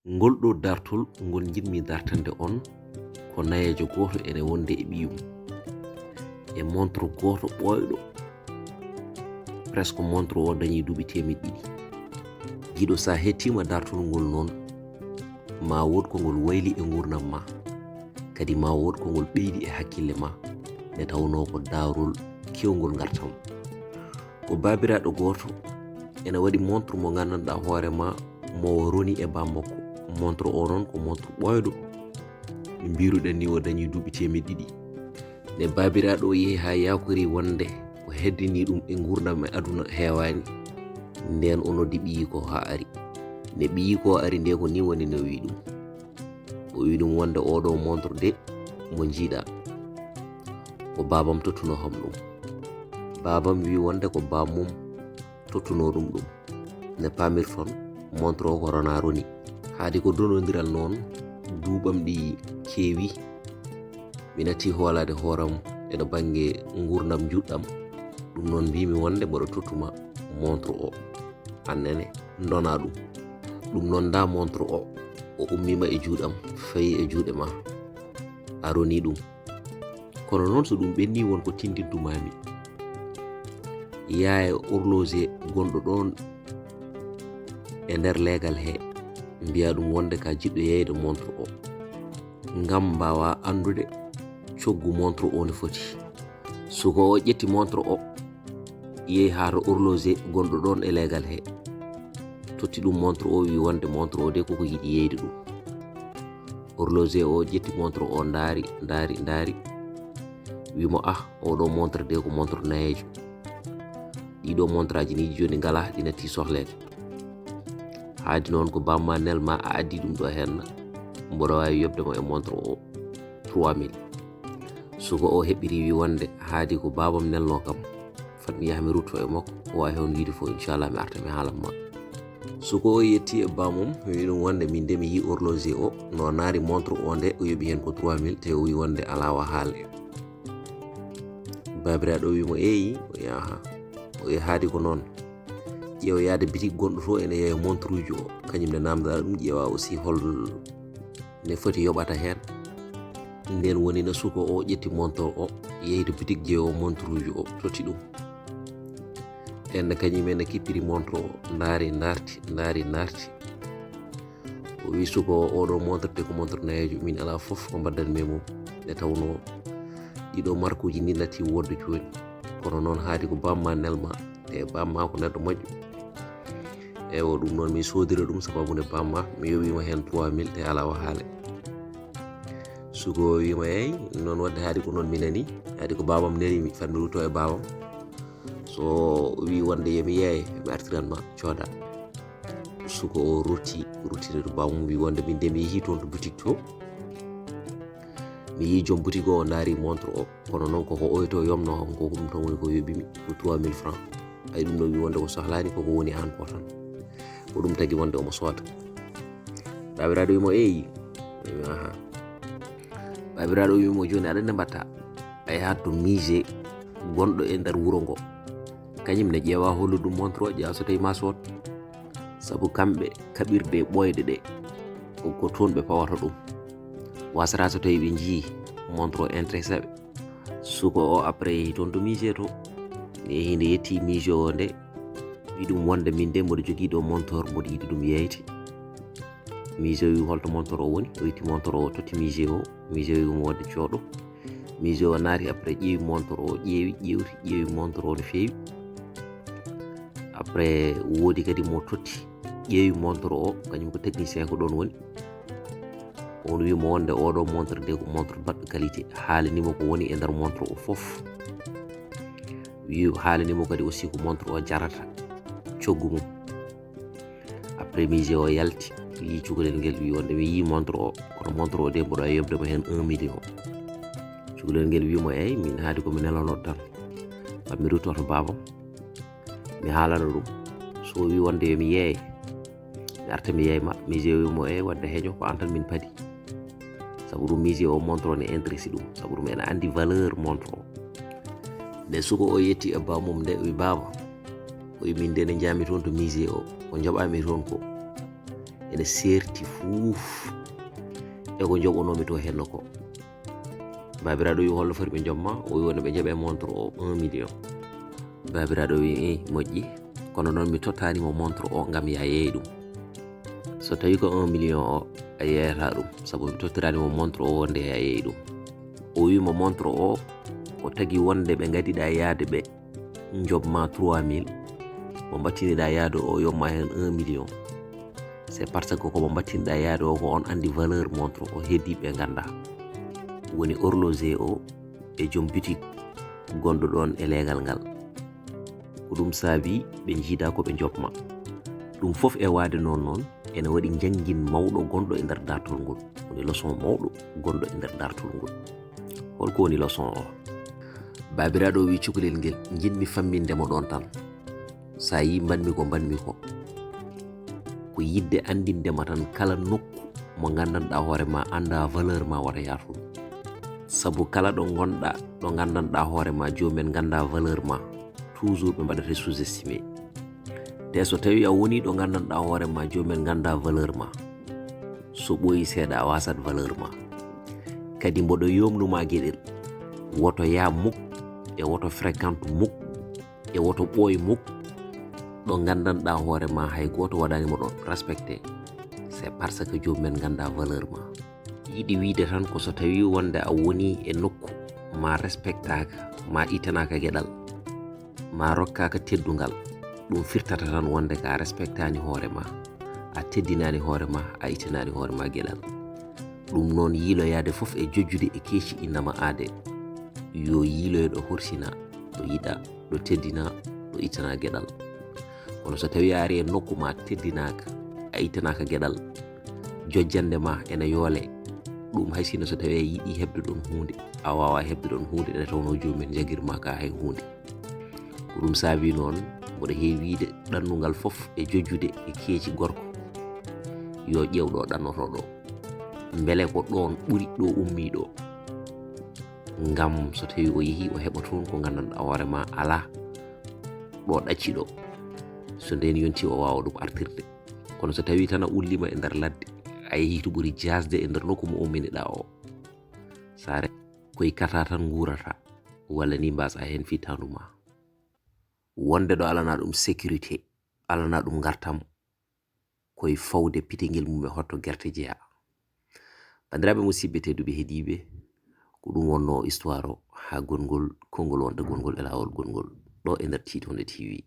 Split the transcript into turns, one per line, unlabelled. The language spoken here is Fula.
Ngol ɗo dartol ngol jinmi dartande on ko nayejo goto ene wonde e ɓiyum e montre goto ɓoyɗo presque montre o dañi duuɓi temedde ɗiɗi. Giɗo sa hettima dartol ngol noon ma wod ko ngol wayli e gurdam ma, kadi ma wod ko ngol ɓeydi e hakkille ma nde tawno ko darol kewgol ngartam. Ko babiraɗo goto ene waɗi montre mo gandanɗa hoore ma mo roni e bammakko. Montre o noon ko montre ɓoyɗo mi mbiruɗen ni o dañi duuɓi temedde ɗiɗi. Nde babiraɗo o yeehi ha yakori wonde ko heddini ɗum e gurdam e aduna hewani, nden o noddi ɓiyi ko ha ari. Nde ɓiyi ko ari nde ko ni woni no wi ɗum, o wi ɗum wonde oɗo montre de mo jiiɗa ko babam tottuno ham ɗum. Babam wi wonde ko bamum tottuno ɗum ɗum. Nde pamirton montre o ko rona roni, haadi ko donodiral noon duuɓam ɗi keewi. Mi natti hoolade hooram eɗo bange gurdam juɗɗam, ɗum noon mbimi wonde mboɗo tottuma montre o, annene dona ɗum. Ɗum noon nda montre o ummima e juuɗam fayi e juuɗe ma, a roni ɗum. Kono noon so ɗum ɓenni wonko tindintumami, yaye horloger gonɗo ɗon e nder leegal he mbiya ɗum wonde ka jiɗɗo yeyde montre o ngam mbawa andude coggu montre o no foti. Suko o ƴetti montre o yehi ha to horloger gonɗo ɗon e leegal he totti ɗum montre o, wi wonde montre o de koko yiɗi yeyde ɗum. Horloger o ƴetti montre o ndaari wimo oɗo montre de ko montre nayejo. Ɗiɗo montre aji ni joni ngala ɗi natti sohlede. Haadi noon ko bamma nelma a addi ɗum ɗo henna mboɗo wawi yobdemo e montre o 3000. Suko o heɓiri wi wonde haadi ko babam nelno kam fat mi yaha mi rutto e makko, o wawi hen wiide fo inchallah mi arta mi haalanma. Suko o yetti e bamum wi ɗum wonde min de mi yi horloger o no naari montre o nde o yoɓi hen ko 3000 te o wi wonde ala wa haalde. Babiraɗo wimo eyi, o wi o wi haadi ko noon, ƴeewa yaade bitik gonɗo to ene yeeya montre uji o kañum nde namdata ɗum, ƴeewa aussi hol ne foti yoɓata hen. Nden woni no suko o ƴetti montre o yehi to bitik jeewo montre uji o totti ɗum. Ende kañum ene kippiri montre o ndaari o wi suko o oɗo montre de ko montre nayejo, min ala foof ko mbaddanmi e mum nde tawno ɗiɗo marque uji ni natti wodde joni. Kono noon haadi ko bamma nelma, te bamma ko neɗɗo moƴƴo. Ewo ɗum noon mi sodira ɗum sababu nde bamma mi yoɓima hen 3000 te ala wa haale. Suko o wima eyi noon wadde haadi ko noon mi nani, haadi ko babam nerimi fat mi rutto e babam. So wi wonde yomi yeeye mi artiranma cooda. Suko o ruttide to bamum, wi wonde min de mi yeehi toon to boutique to, mi yi joom boutique o ndaari montre o, kono noon koko oyto yomno kam koko ɗum tan woni ko yoɓimi ko 3000 francs. Ay ɗum ɗo wi wonde ko sohlani koko woni an ko tan, ko ɗum tagi wonde omo sooda. Babiraɗo wimo eyi, babiraɗo wimo joni aɗa nde mbatta, a yahat to musée gonɗo e nder wuro ngo, kañum ne ƴeewa hollu ɗum montre o, ƴeewa so tawi ma sood, saabu kamɓe kaɓirɗe ɓoyɗe ɗe ko toon ɓe pawata ɗum. Wasata so tawi ɓe jii montre o intéressé ɓe. Suko o après yehi toon to musée to, yehi nde yetti musée o nde wi ɗum wonde min de mboɗo jogui ɗo montre mboɗo yiɗi ɗum yeyde. Musée o wi holto montre o woni, o itti montre o totti musée o, musée o wi mo wadde cooɗo. Musée o naati après ƴeewi montre o, ƴeewi montre o no feewi. Après woodi kadi mo totti ƴeewi montre o, kañum ko technicien ko ɗon woni. On wimo wonde oɗo montre de ko montre baɗɗo qualité, haalanimo ko woni e nder montre o foof. Haalanimo kadi aussi ko montre o jarata coggu mum. Après musée o yalti yi cukalel ngel, wi wonde mi yi montre o, kono montre o de mboɗo wawi yobdemo hen 1 million. Cukalel ngel wimo eyi min haadi komi nelanoɗo tan, fat mi rutto to babam mi haalana ɗum. So wi wonde yomi yeeye mi arta mi yeyma, musée o wimo eyi wadde heeño ko an tan min paadi, sabu ɗum musée o montre o ne intéressé ɗum, sabu ɗum ene andi valeur montre o. Nde suko o yetti e bamum nde, wi baba, o wi min de nde jami toon to musée o, ko jaɓami toon ko ene serti fuuf e ko joɓonomi to henno ko. Babiraɗo wi holno foti ɓe jomma, o wi woni ɓe jaɓe montre o 1 million. Babiraɗo wi moƴƴi, kono noon mi tottanimo montre o ngam ya yeey ɗum. So tawi ko 1 million o a yeyata ɗum, sabu mi tottiranimo montre o wonde ya yeey ɗum. O wimo montre o o tagi wonde ɓe gadiɗa yaade ɓe jobma 3000, mo battiniɗa yaade o yomma hen 1 million. C'est parce que komo battiniɗa yaade o ko on andi valeur montre o heddi ɓe ganda. Woni horloger o e joom boutique gonɗo ɗon e legal ngal, ko ɗum saabi ɓe jiida ko ɓe jobma. Ɗum fof e waade noon ene waɗi jangin mawɗo gonɗo e nder dartol ngol, woni leçon mawɗo gonɗo e nder dartol ngol. Holko woni leçon o? Babiraɗo wi cukalel ngel jinmi fammindemo ɗon tan. Sa yi mbanmi ko ko yidde andindema tan kala nokku mo gandanɗa hoore ma anda valeur ma wata yartuɗum. Sabu kala ɗo gonɗa ɗo gandanɗa hoore ma jomumen ganda valeur ma, toujours ɓe mbaɗate sous-estimé. Te so tawi a woni ɗo gandanɗa hoore ma jomumen ganda valeur ma, so ɓooyi seeɗa a wasat valeur ma. Kadi mboɗo yomnuma gueɗel, woto ya muk e woto fréquente muk e woto ɓooy muk ɗo gandanɗa hoore ma hay goto waɗanimo ɗon respecté. C'est parce que jomumen ganda valeur ma. Yiɗi wiide tan ko so tawi wonde a woni e nokku ma respectaka, ma itanaka gueɗal, ma rokkaka teddungal, ɗum firtata tan wonde ka respectani hoore ma, a teddinani hoore ma, a itanani hoore ma gueɗal. Ɗum noon yiiloyade fof e jojjude e keeci innama aade, yo yiiloyo ɗo horsina, ɗo yiɗa, ɗo teddina, ɗo itana gueɗal. Kono so tawi a ari e nokku ma teddinaka, a itanaka gueɗal, jojjande ma ene yoole, ɗum hay sino so tawi a yiɗi hebde ɗon hunde, a wawa hebde ɗon hunde nde tawno jomumen jagirma ka hay hunde. Ko ɗum saabi noon mboɗo heewi wiide ɗannungal fof e jojjude e keeci gorko yo ƴeew ɗo ɗannotoɗo, beele ko ɗon ɓuri ɗo ummi ɗo, ngam so tawi o yeehi o heɓa toon ko gandanɗa hoore ma ala ɗo ɗacci ɗo, so nden yonti o wawa ɗum artirde. Kono so tawi tan a ullima e nder ladde, a yeehi to ɓuri jasde e nder nokku mo umminiɗa o, sare koye kata tan gurata, walla ni mbasa hen fitandu ma. Wonde ɗo alana ɗum sécurité, alana ɗum ngartam, koye fawde pitiguel mum e hotto guerte jeeya. Bandiraɓe musidɓe tedduɓe heediɓe, ko ɗum wonno histoire o ha gongol konngol wonde gongol e lawol gongol ɗo e nder Titonde TV.